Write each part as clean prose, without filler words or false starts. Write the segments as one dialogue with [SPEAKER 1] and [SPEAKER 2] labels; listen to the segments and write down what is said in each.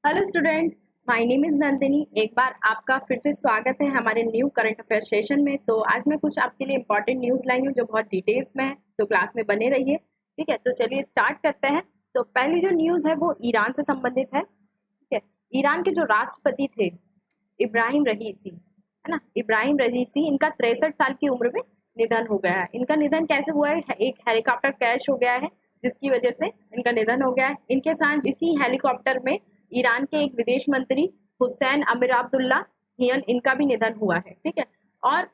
[SPEAKER 1] Hello student, my name is Nandini. एक बार आपका फिर से स्वागत है हमारे न्यू करंट अफेयर सेशन में। तो आज मैं कुछ आपके लिए इंपॉर्टेंट न्यूज़ लाई हूँ जो बहुत डिटेल्स में है, तो क्लास में बने रहिए। ठीक है, तो चलिए स्टार्ट करते हैं। तो पहली जो न्यूज़ है वो ईरान से संबंधित है। ठीक है, ईरान के जो राष्ट्रपति थे इब्राहिम रईसी, है ना, इब्राहिम रईसी, इनका 63 साल की उम्र में निधन हो गया है। इनका निधन कैसे हुआ है? एक हेलीकॉप्टर क्रैश हो गया है जिसकी वजह से इनका निधन हो गया है। इनके साथ इसी हेलीकॉप्टर में ईरान के एक विदेश मंत्री हुसैन अमीर अब्दुल्ला हियन, इनका भी निधन हुआ है। ठीक है, और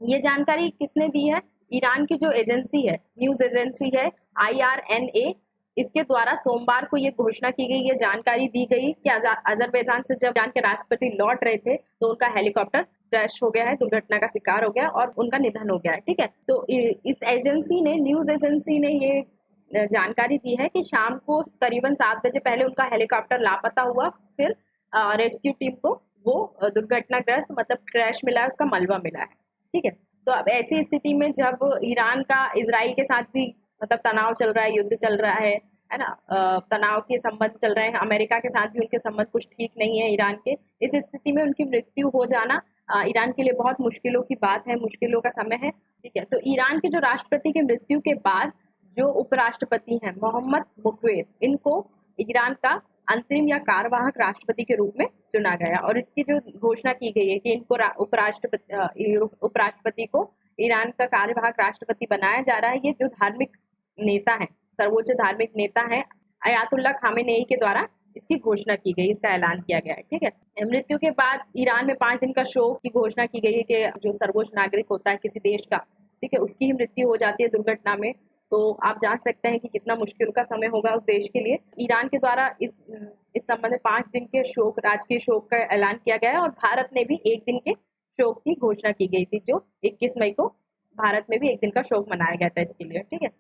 [SPEAKER 1] ये जानकारी किसने दी है? ईरान की जो एजेंसी है, न्यूज एजेंसी है IRNA, इसके द्वारा सोमवार को ये घोषणा की गई, ये जानकारी दी गई कि अजरबैजान से जब ईरान के राष्ट्रपति लौट रहे थे तो उनका हेलीकॉप्टर क्रैश हो गया है, दुर्घटना का शिकार हो गया और उनका निधन हो गया है। ठीक है, तो इस एजेंसी ने, न्यूज एजेंसी ने ये जानकारी दी है कि शाम को करीबन 7 बजे पहले उनका हेलीकॉप्टर लापता हुआ, फिर रेस्क्यू टीम को वो दुर्घटनाग्रस्त मतलब क्रैश मिला है, उसका मलबा मिला है। ठीक है, तो अब ऐसी स्थिति में जब ईरान का इजराइल के साथ भी मतलब तनाव चल रहा है, युद्ध चल रहा है ना, तनाव के संबंध चल रहे हैं, अमेरिका के साथ भी उनके संबंध कुछ ठीक नहीं है ईरान के। इस स्थिति में उनकी मृत्यु हो जाना ईरान के लिए बहुत मुश्किलों की बात है, मुश्किलों का समय है। ठीक है, तो ईरान के जो राष्ट्रपति की मृत्यु के बाद जो उपराष्ट्रपति हैं मोहम्मद मुख्वेर, इनको ईरान का अंतरिम या कार्यवाहक राष्ट्रपति के रूप में चुना गया और इसकी जो घोषणा की गई है कि इनको उपराष्ट्रपति को ईरान का कार्यवाहक राष्ट्रपति बनाया जा रहा है। ये जो धार्मिक नेता है, सर्वोच्च धार्मिक नेता है अयातुल्ला खामेनेई के द्वारा इसकी घोषणा की गई, इसका ऐलान किया गया है। ठीक है, मृत्यु के बाद ईरान में 5 दिन का शोक की घोषणा की गई है कि जो सर्वोच्च नागरिक होता है किसी देश का, ठीक है, उसकी ही मृत्यु हो जाती है दुर्घटना में, तो आप जान सकते हैं कि कितना मुश्किल का समय होगा उस देश के लिए। ईरान के द्वारा इस संबंध में 5 दिन के शोक, राजकीय शोक का ऐलान किया गया है और भारत ने भी 1 दिन के शोक की घोषणा की गई थी, जो 21 मई को भारत में भी 1 दिन का शोक मनाया गया था इसके लिए। ठीक है,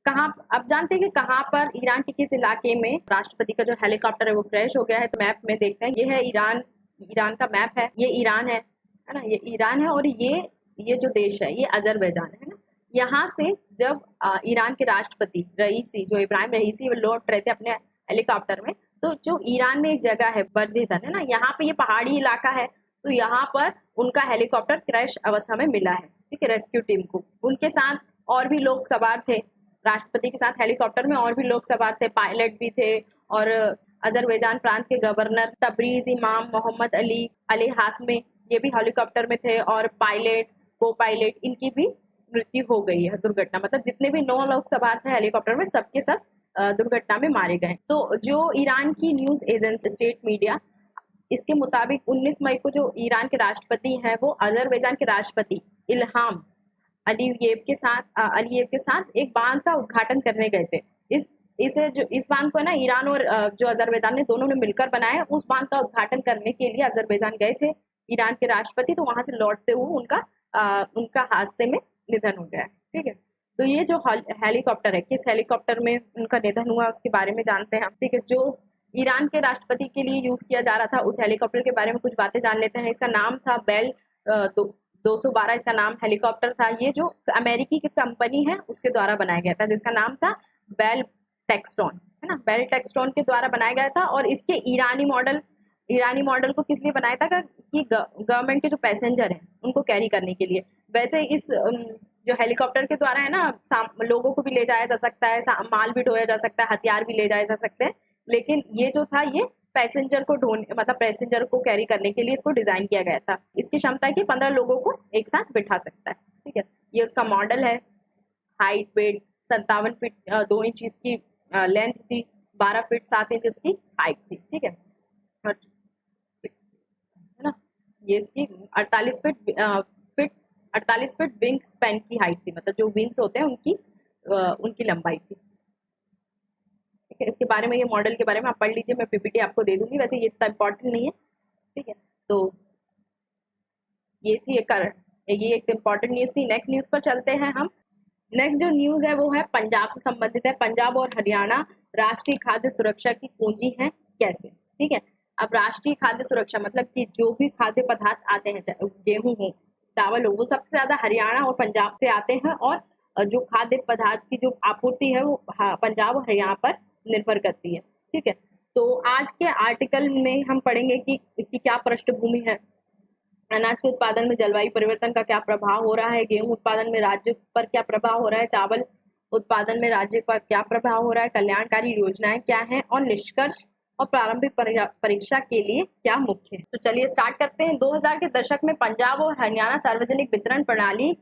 [SPEAKER 1] कहाँ अब जानते हैं कि कहाँ पर ईरान के किस इलाके में राष्ट्रपति का जो हेलीकॉप्टर है वो क्रैश हो गया है। तो मैप में देखते हैं, ये है ईरान, ईरान का मैप है, ये ईरान है ना, ये ईरान है और ये जो देश है ये अजरबैजान है ना। यहाँ से जब ईरान के राष्ट्रपति रईसी, जो इब्राहिम रईसी, वो लौट रहे थे अपने हेलीकॉप्टर में, तो जो ईरान में एक जगह है बरजेदन, है ना, यहाँ पे ये पहाड़ी इलाका है, तो यहाँ पर उनका हेलीकॉप्टर क्रैश अवस्था में मिला है। ठीक है, रेस्क्यू टीम को, उनके साथ और भी लोग सवार थे, राष्ट्रपति के साथ हेलीकॉप्टर में और भी लोग सवार थे, पायलट भी थे और अजरबैजान प्रांत के गवर्नर तबरीज इमाम मोहम्मद अली अली हासमे, ये भी हेलीकॉप्टर में थे और पायलट, को पायलट, इनकी भी मृत्यु हो गई है दुर्घटना, मतलब जितने भी 9 लोग सवार थे हेलीकॉप्टर में सबके सब दुर्घटना में मारे गए। तो जो ईरान की न्यूज एजेंसी स्टेट मीडिया, इसके मुताबिक 19 मई को जो ईरान के राष्ट्रपति हैं वो अजरबैजान के राष्ट्रपति इल्हाम अलीयेव के साथ एक बांध का उद्घाटन करने गए थे। इस बांध को ना ईरान और जो अजरबैजान ने, दोनों ने मिलकर बनाया। उस बांध का उद्घाटन करने के लिए अजरबैजान गए थे ईरान के राष्ट्रपति, तो वहां से लौटते हुए उनका हादसे में निधन हो गया है। ठीक है, तो ये जो हेलीकॉप्टर है, किस हेलीकॉप्टर में उनका निधन हुआ उसके बारे में जानते हैं हम। ठीक है, जो ईरान के राष्ट्रपति के लिए यूज किया जा रहा था उस हेलीकॉप्टर के बारे में कुछ बातें जान लेते हैं। इसका नाम था बेल 212, इसका नाम हेलीकॉप्टर था। ये जो अमेरिकी की कंपनी है उसके द्वारा बनाया गया था, जिसका नाम था बेल टेक्सटोन, है ना, बेल टेक्सटोन के द्वारा बनाया गया था। और इसके ईरानी मॉडल को किस लिए बनाया था कि गवर्नमेंट के जो पैसेंजर हैं उनको कैरी करने के लिए। वैसे इस जो हेलीकॉप्टर के द्वारा है ना, लोगों को भी ले जाया जा सकता है, माल भी ढोया जा सकता है, हथियार भी ले जाए जा सकते हैं, लेकिन ये जो था ये पैसेंजर को ढोने, मतलब पैसेंजर को कैरी करने के लिए इसको डिजाइन किया गया था। इसकी क्षमता है कि 15 लोगों को एक साथ बिठा सकता है। ठीक है, ये उसका मॉडल है। हाइट, वेट 57 फीट 2 इंच इसकी लेंथ थी, 12 फीट 7 इंच इसकी हाइट थी। ठीक है, और है ना, ये इसकी 48 फीट विंग स्पैन की हाइट थी, मतलब जो विंग्स होते हैं उनकी लंबाई थी। ठीक है, इसके बारे में, ये मॉडल के बारे में आप पढ़ लीजिए, मैं पीपीटी आपको दे दूंगी, वैसे ये इतना इम्पोर्टेंट नहीं है। ठीक है, तो ये थी ये एक इम्पोर्टेंट न्यूज थी। नेक्स्ट न्यूज पर चलते हैं हम। नेक्स्ट जो न्यूज है वो है पंजाब से संबंधित है। पंजाब और हरियाणा राष्ट्रीय खाद्य सुरक्षा की कुंजी है कैसे। ठीक है, अब राष्ट्रीय खाद्य सुरक्षा मतलब कि जो भी खाद्य पदार्थ आते हैं, चाहे गेहूं हो, चावल हो, वो सबसे ज्यादा हरियाणा और पंजाब से आते हैं और जो खाद्य पदार्थ की जो आपूर्ति है वो पंजाब और हरियाणा पर निर्भर करती है। ठीक है, तो आज के आर्टिकल में हम पढ़ेंगे कि इसकी क्या पृष्ठभूमि है, अनाज के उत्पादन में जलवायु परिवर्तन का क्या प्रभाव हो रहा है, गेहूं उत्पादन में राज्य पर क्या प्रभाव हो रहा है, चावल उत्पादन में राज्य पर क्या प्रभाव हो रहा है, कल्याणकारी योजनाएं क्या हैं और निष्कर्ष और प्रारंभिक परीक्षा के लिए क्या मुख्य है। तो चलिए स्टार्ट करते हैं। 2000 के दशक में पंजाब और हरियाणा सार्वजनिक वितरण प्रणाली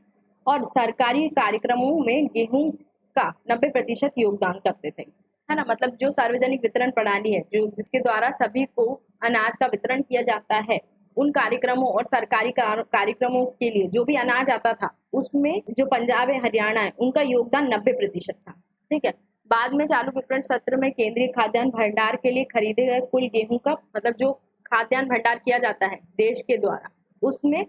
[SPEAKER 1] और सरकारी कार्यक्रमों में गेहूं का 90% योगदान करते थे, है ना। मतलब जो सार्वजनिक वितरण प्रणाली है, जो जिसके द्वारा सभी को अनाज का वितरण किया जाता है, उन कार्यक्रमों और सरकारी कार्यक्रमों के लिए जो भी अनाज आता था, उसमें जो पंजाब है, हरियाणा है, उनका योगदान 90% था। ठीक है। बाद में चालू विपणन सत्र में केंद्रीय खाद्यान्न भंडार के लिए खरीदे गए कुल गेहूं का, मतलब जो खाद्यान्न भंडार किया जाता है देश के द्वारा, उसमें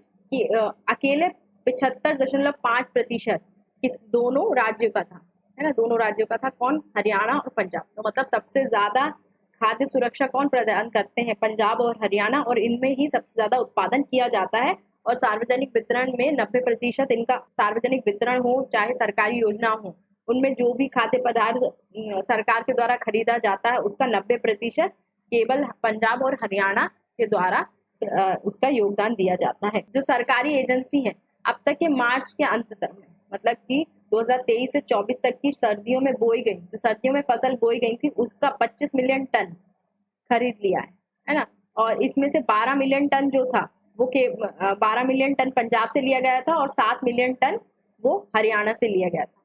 [SPEAKER 1] अकेले 75.5% किस दोनों राज्यों का था, है ना। दोनों राज्यों का था। कौन? हरियाणा और पंजाब। तो मतलब सबसे ज्यादा खाद्य सुरक्षा कौन प्रदान करते हैं? पंजाब और हरियाणा, और इनमें ही सबसे ज्यादा उत्पादन किया जाता है। और सार्वजनिक वितरण में 90% इनका सार्वजनिक वितरण हो चाहे सरकारी योजना हो, उनमें जो भी खाद्य पदार्थ सरकार के द्वारा खरीदा जाता है, उसका 90% केवल पंजाब और हरियाणा के द्वारा उसका योगदान दिया जाता है। जो सरकारी एजेंसी है, अब तक के मार्च के अंत तक, मतलब कि 2023 से 24 तक की सर्दियों में बोई गई, जो सर्दियों में फसल बोई गई थी, उसका 25 मिलियन टन खरीद लिया है ना। और इसमें से 12 मिलियन टन जो था वो 12 मिलियन टन पंजाब से लिया गया था और 7 मिलियन टन वो हरियाणा से लिया गया था।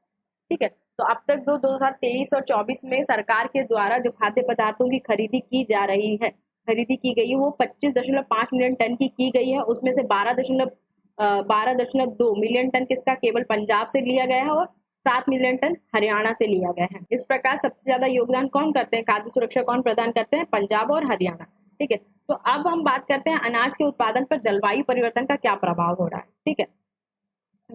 [SPEAKER 1] ठीक है। तो अब तक 2023 और 24 में सरकार के द्वारा जो खाद्य पदार्थों की खरीदी की जा रही है, खरीदी की गई है, वो 25.5 मिलियन टन की गई है। उसमें से 12.2 मिलियन टन किसका? केवल पंजाब से लिया गया है और 7 मिलियन टन हरियाणा से लिया गया है। इस प्रकार सबसे ज्यादा योगदान कौन करते हैं, खाद्य सुरक्षा कौन प्रदान करते हैं? पंजाब और हरियाणा। ठीक है। तो अब हम बात करते हैं अनाज के उत्पादन पर जलवायु परिवर्तन का क्या प्रभाव हो रहा है। ठीक है।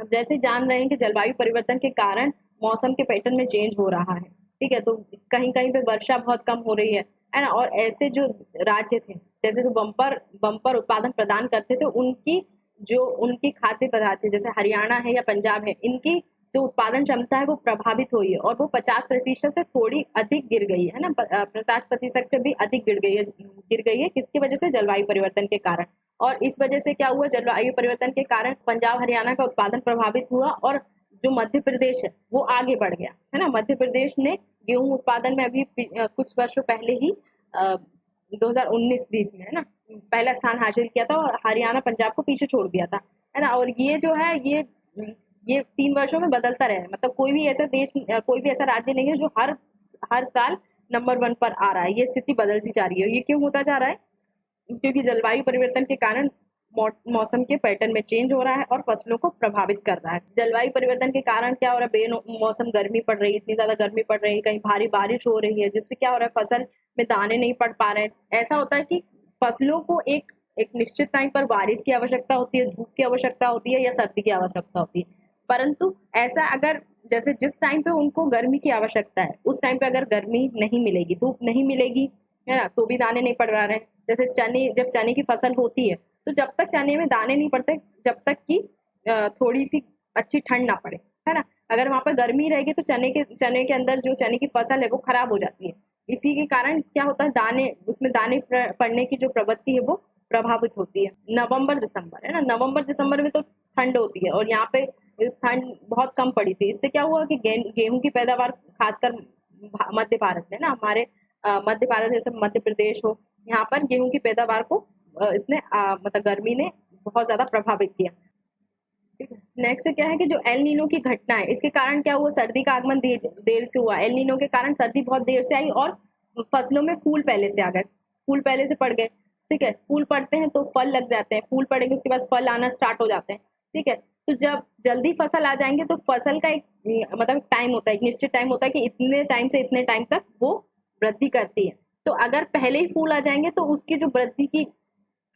[SPEAKER 1] जैसे जान रहे हैं कि जलवायु परिवर्तन के कारण मौसम के पैटर्न में चेंज हो रहा है। ठीक है। तो कहीं कहीं पे वर्षा बहुत कम हो रही है ना। और ऐसे जो राज्य थे, जैसे जो बम्पर उत्पादन प्रदान करते थे, उनकी खाद्य पदार्थ, जैसे हरियाणा है या पंजाब है, इनकी जो उत्पादन क्षमता है वो प्रभावित हुई है और वो 50% से थोड़ी अधिक गिर गई है ना। 50% से भी अधिक गिर गई है। किसकी वजह से? जलवायु परिवर्तन के कारण। और इस वजह से क्या हुआ? जलवायु परिवर्तन के कारण पंजाब हरियाणा का उत्पादन प्रभावित हुआ और जो मध्य प्रदेश है वो आगे बढ़ गया, है ना। मध्य प्रदेश ने गेहूं उत्पादन में अभी कुछ वर्षों पहले ही 2019-20 में, है ना, पहला स्थान हासिल किया था और हरियाणा पंजाब को पीछे छोड़ दिया था, है ना। और ये जो है ये 3 वर्षों में बदलता रहा है। मतलब कोई भी ऐसा राज्य नहीं है जो हर साल नंबर 1 पर आ रहा है। ये स्थिति बदलती जा रही है। ये क्यों होता जा रहा है? क्योंकि जलवायु परिवर्तन के कारण मौसम के पैटर्न में चेंज हो रहा है और फसलों को प्रभावित कर रहा है। जलवायु परिवर्तन के कारण क्या हो रहा है? बेमौसम गर्मी पड़ रही है, इतनी ज्यादा गर्मी पड़ रही है, कहीं भारी बारिश हो रही है, जिससे क्या हो रहा है? फसल में दाने नहीं पड़ पा रहे हैं। ऐसा होता है कि फसलों को एक निश्चित टाइम पर बारिश की आवश्यकता होती है, धूप की आवश्यकता होती है या सर्दी की आवश्यकता होती है। परंतु ऐसा अगर जैसे जिस टाइम पे उनको गर्मी की आवश्यकता है, उस टाइम पे अगर गर्मी नहीं मिलेगी, धूप नहीं मिलेगी, है ना, तो भी दाने नहीं पड़ रहे हैं। जैसे जब चने की फसल होती है, तो जब तक चने में दाने नहीं पड़ते, जब तक कि थोड़ी सी अच्छी ठंड ना पड़े, है ना। अगर वहां पर गर्मी रहेगी तो चने के अंदर जो चने की फसल है वो खराब हो जाती है। इसी के कारण क्या होता है? उसमें दाने पड़ने की जो प्रवृत्ति है वो प्रभावित होती है। नवंबर दिसंबर, है ना, नवंबर दिसंबर में तो ठंड होती है और यहाँ पे ठंड बहुत कम पड़ी थी। इससे क्या हुआ कि गेहूं की पैदावार खासकर मध्य भारत में ना, हमारे मध्य भारत जैसे मध्य प्रदेश हो, यहाँ पर गेहूं की पैदावार को इसने मतलब गर्मी ने बहुत ज्यादा प्रभावित किया। नेक्स्ट क्या है कि जो एल नीनो की घटना है, इसके कारण क्या हुआ? सर्दी का आगमन देर से हुआ। एल नीनो के कारण सर्दी बहुत देर से आई और फसलों में फूल पहले से आ गए, फूल पहले से पड़ गए। ठीक है। फूल पड़ते हैं तो फल लग जाते हैं, फूल पड़ेंगे उसके बाद फल आना स्टार्ट हो जाते हैं। ठीक है। तो जब जल्दी फसल आ जाएंगे तो फसल का एक मतलब टाइम होता है, एक निश्चित टाइम होता है कि इतने टाइम से इतने टाइम तक वो वृद्धि करती है। तो अगर पहले ही फूल आ जाएंगे तो उसकी जो वृद्धि की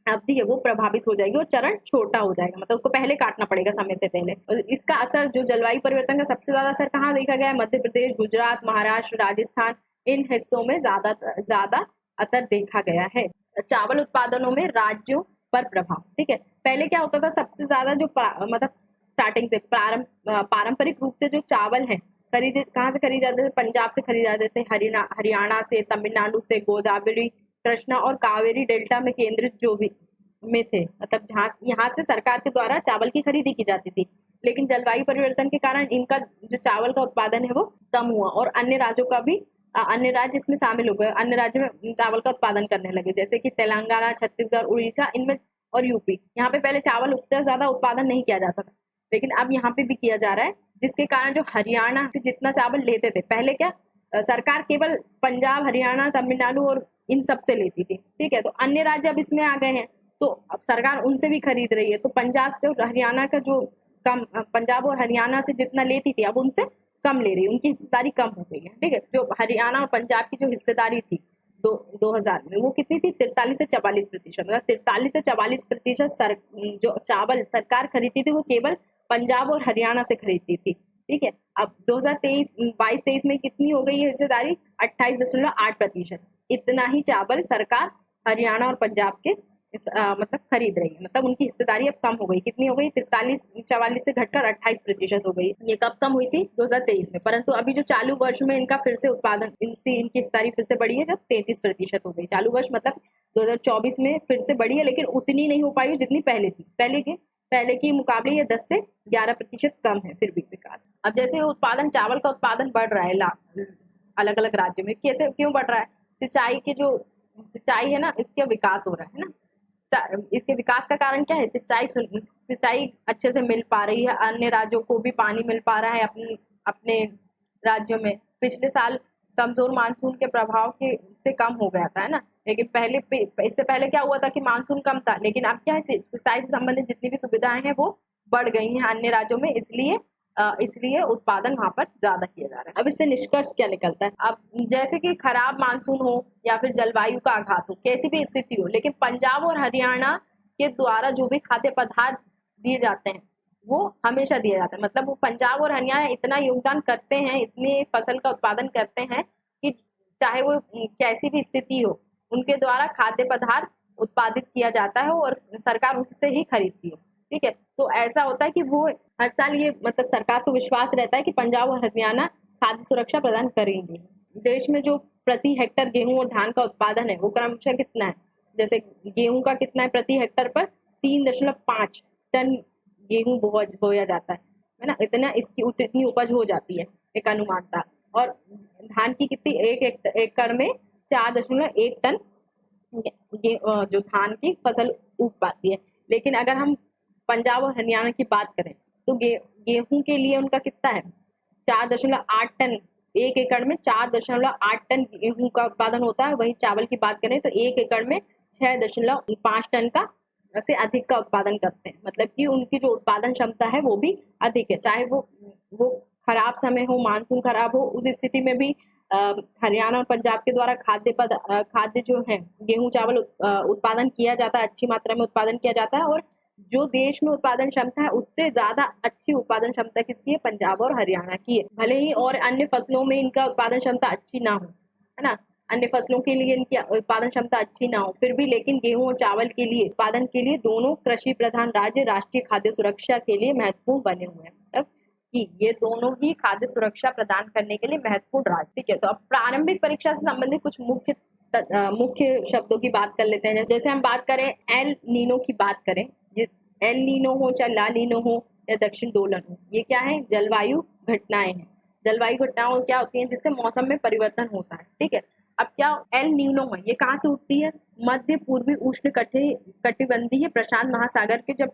[SPEAKER 1] अवधि है वो प्रभावित हो जाएगी और चरण छोटा हो जाएगा, मतलब उसको पहले काटना पड़ेगा समय से पहले। और इसका असर, जो जलवायु परिवर्तन का सबसे ज्यादा असर कहाँ देखा गया है? मध्य प्रदेश, गुजरात, महाराष्ट्र, राजस्थान, इन हिस्सों में ज्यादा असर देखा गया है। चावल उत्पादनों में राज्यों पर प्रभाव। ठीक है। पहले क्या होता था? सबसे ज्यादा जो मतलब स्टार्टिंग से पारंपरिक रूप से जो चावल है खरीदे कहाँ से खरीदे जाते थे? पंजाब से खरीदे जाते थे, हरियाणा से, तमिलनाडु से, गोदावरी, कृष्णा और कावेरी डेल्टा में केंद्रित जो भी में थे, मतलब जहाँ यहाँ से सरकार के द्वारा चावल की खरीदी की जाती थी। लेकिन जलवायु परिवर्तन के कारण इनका जो चावल का उत्पादन है वो कम हुआ और अन्य राज्यों का भी अन्य राज्य इसमें शामिल हो गए, अन्य राज्यों में चावल का उत्पादन करने लगे, जैसे कि तेलंगाना, छत्तीसगढ़, उड़ीसा इनमें और यूपी। यहाँ पे पहले चावल उतना ज्यादा उत्पादन नहीं किया जाता था, लेकिन अब यहाँ पे भी किया जा रहा है, जिसके कारण जो हरियाणा से जितना चावल लेते थे पहले, क्या सरकार केवल पंजाब, हरियाणा, तमिलनाडु और इन सब से लेती थी, ठीक है। तो अन्य राज्य अब इसमें आ गए हैं, तो अब सरकार उनसे भी खरीद रही है। तो पंजाब से और हरियाणा का जो कम, पंजाब और हरियाणा से जितना लेती थी अब उनसे कम ले रही है, उनकी हिस्सेदारी कम हो गई है, ठीक है। जो हरियाणा और पंजाब की जो हिस्सेदारी थी 2000 में, वो कितनी थी? 43 से 44%। मतलब 43 से 44% जो चावल सरकार खरीदती थी वो केवल पंजाब और हरियाणा से खरीदती थी, ठीक है। अब 2022-23 में कितनी हो गई है हिस्सेदारी? 28.8%। इतना ही चावल सरकार हरियाणा और पंजाब के मतलब खरीद रही है, मतलब उनकी हिस्सेदारी अब कम हो गई। कितनी हो गई? 43-44 से घटकर 28% हो गई। ये कब कम हुई थी? 2023 में। परंतु अभी जो चालू वर्ष में इनका फिर से उत्पादन, इनकी हिस्सेदारी फिर से बढ़ी है, जब 33% हो गई। चालू वर्ष मतलब 2024 में फिर से बढ़ी है, लेकिन उतनी नहीं हो पाई जितनी पहले थी। पहले के मुकाबले ये 10 से 11% कम है, फिर भी विकास। अब जैसे उत्पादन, चावल का उत्पादन बढ़ रहा है अलग अलग राज्यों में, कैसे, क्यों बढ़ रहा है? सिंचाई है ना, इसका विकास हो रहा है ना। इसके विकास का कारण क्या है? सिंचाई अच्छे से मिल पा रही है, अन्य राज्यों को भी पानी मिल पा रहा है अपने राज्यों में। पिछले साल कमजोर मानसून के प्रभाव से कम हो गया था, है ना। लेकिन इससे पहले क्या हुआ था कि मानसून कम था, लेकिन अब क्या है, सिंचाई से संबंधित जितनी भी सुविधाएं हैं वो बढ़ गई हैं अन्य राज्यों में, इसलिए उत्पादन वहां पर ज्यादा किया जा रहा है। अब इससे निष्कर्ष क्या निकलता है? अब जैसे कि खराब मानसून हो या फिर जलवायु का आघात हो, कैसी भी स्थिति हो, लेकिन पंजाब और हरियाणा के द्वारा जो भी खाद्य पदार्थ दिए जाते हैं वो हमेशा दिया जाता है। मतलब वो पंजाब और हरियाणा इतना योगदान करते हैं, इतनी फसल का उत्पादन करते हैं कि चाहे वो कैसी भी स्थिति हो, उनके द्वारा खाद्य पदार्थ उत्पादित किया जाता है और सरकार उससे ही खरीदती है, ठीक है। तो ऐसा होता है कि वो हर साल ये, मतलब सरकार को विश्वास रहता है कि पंजाब और हरियाणा खाद्य सुरक्षा प्रदान करेंगे। देश में जो प्रति हेक्टर गेहूं और धान का उत्पादन है वो क्रमशः कितना है? जैसे गेहूं का कितना है प्रति हेक्टर पर? 3.5 टन गेहूं बोया जाता है ना। इतनी उपज हो जाती है, एक अनुमान था। और धान की कितनी? एक एकड़ में 4.1 टन जो धान की फसल उग पाती है। लेकिन अगर हम पंजाब और हरियाणा की बात करें तो गेहूं के लिए उनका कितना है? 4.8 टन, एक एकड़ में 4.8 टन गेहूं का उत्पादन होता है। वही चावल की बात करें तो एक एकड़ में 6.5 टन का से अधिक का उत्पादन करते हैं। मतलब कि उनकी जो उत्पादन क्षमता है वो भी अधिक है, चाहे वो खराब समय हो, मानसून खराब हो, उस स्थिति में भी हरियाणा और पंजाब के द्वारा खाद्य जो है गेहूं चावल उत्पादन किया जाता है, अच्छी मात्रा में उत्पादन किया जाता है। और जो देश में उत्पादन क्षमता है उससे ज्यादा अच्छी उत्पादन क्षमता किसकी है? पंजाब और हरियाणा की है। भले ही और अन्य फसलों में इनका उत्पादन क्षमता अच्छी ना हो, है ना, अन्य फसलों के लिए इनकी उत्पादन क्षमता अच्छी ना हो, फिर भी लेकिन गेहूं और चावल के लिए उत्पादन के लिए दोनों कृषि प्रधान राज्य राष्ट्रीय खाद्य सुरक्षा के लिए महत्वपूर्ण बने हुए हैं। मतलब कि ये दोनों ही खाद्य सुरक्षा प्रदान करने के लिए महत्वपूर्ण राज्य, ठीक है। तो अब प्रारंभिक परीक्षा से संबंधित कुछ मुख्य शब्दों की बात कर लेते हैं। जैसे हम बात करें एल नीनो की बात करें, ये एल नीनो हो चाहे ला नीनो हो या दक्षिण दोलन हो, ये क्या है? जलवायु घटनाएं हैं। जलवायु घटनाएं क्या होती हैं? जिससे मौसम में परिवर्तन होता है, ठीक है। अब क्या एल नीनो है, ये कहाँ से उठती है? मध्य पूर्वी उष्ण कटिबंधीय प्रशांत महासागर के जब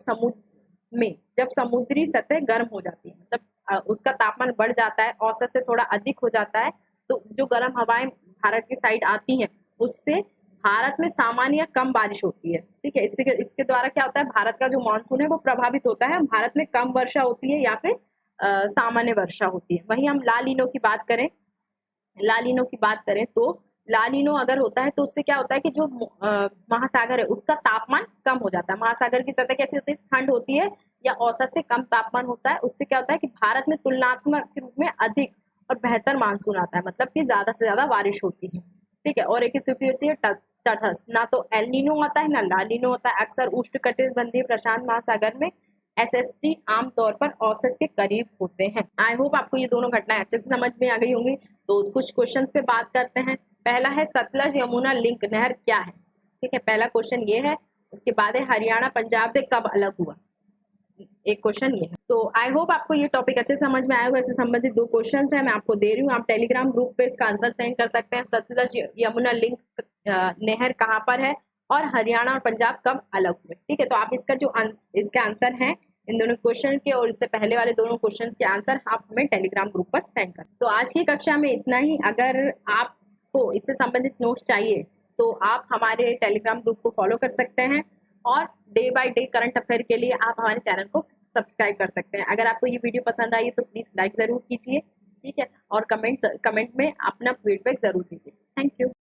[SPEAKER 1] समुद्री सतह गर्म हो जाती है, मतलब उसका तापमान बढ़ जाता है, औसत से थोड़ा अधिक हो जाता है, तो जो गर्म हवाएं भारत की साइड आती हैं उससे भारत में सामान्य या कम बारिश होती है, ठीक है। इसके द्वारा क्या होता है? भारत का जो मानसून है वो प्रभावित होता है, भारत में कम वर्षा होती है या फिर सामान्य वर्षा होती है। वहीं हम ला नीनो की बात करें तो ला नीनो अगर होता है तो उससे क्या होता है कि जो महासागर है उसका तापमान कम हो जाता है। महासागर की सतह कैसी होती है? ठंड होती है या औसत से कम तापमान होता है। उससे क्या होता है कि भारत में तुलनात्मक रूप में अधिक और बेहतर मानसून आता है, मतलब कि ज्यादा से ज्यादा बारिश होती है, ठीक है। और एक स्थिति होती है तटस्थ, ना तो एल नीनो आता है ना ला नीनो होता है। अक्सर उष्ण कटिबंधीय प्रशांत महासागर में SST आमतौर पर औसत के करीब होते हैं। आई होप आपको ये दोनों घटनाएं अच्छे से समझ में आ गई होंगी। तो कुछ क्वेश्चंस पे बात करते हैं। पहला है सतलज यमुना लिंक नहर क्या है, ठीक है, पहला क्वेश्चन ये है। उसके बाद है हरियाणा पंजाब से कब अलग हुआ, एक क्वेश्चन ये है। तो आई होप आपको ये टॉपिक अच्छे समझ में आया होगा। इससे संबंधित 2 क्वेश्चंस है, मैं आपको दे रही हूँ। आप टेलीग्राम ग्रुप पे इसका आंसर सेंड कर सकते हैं। सतलज यमुना लिंक नहर कहाँ पर है और हरियाणा और पंजाब कब अलग हुए, ठीक है। तो आप इसका जो इसका आंसर है इन दोनों क्वेश्चन के और इससे पहले वाले दोनों क्वेश्चन के आंसर आप हमें टेलीग्राम ग्रुप पर सेंड कर। तो आज की कक्षा में इतना ही। अगर आपको इससे संबंधित नोट्स चाहिए तो आप हमारे टेलीग्राम ग्रुप को फॉलो कर सकते हैं और day by day current affair के लिए आप हमारे चैनल को सब्सक्राइब कर सकते हैं। अगर आपको ये वीडियो पसंद आई तो प्लीज़ लाइक ज़रूर कीजिए, ठीक है, और कमेंट में अपना फीडबैक ज़रूर दीजिए। Thank you.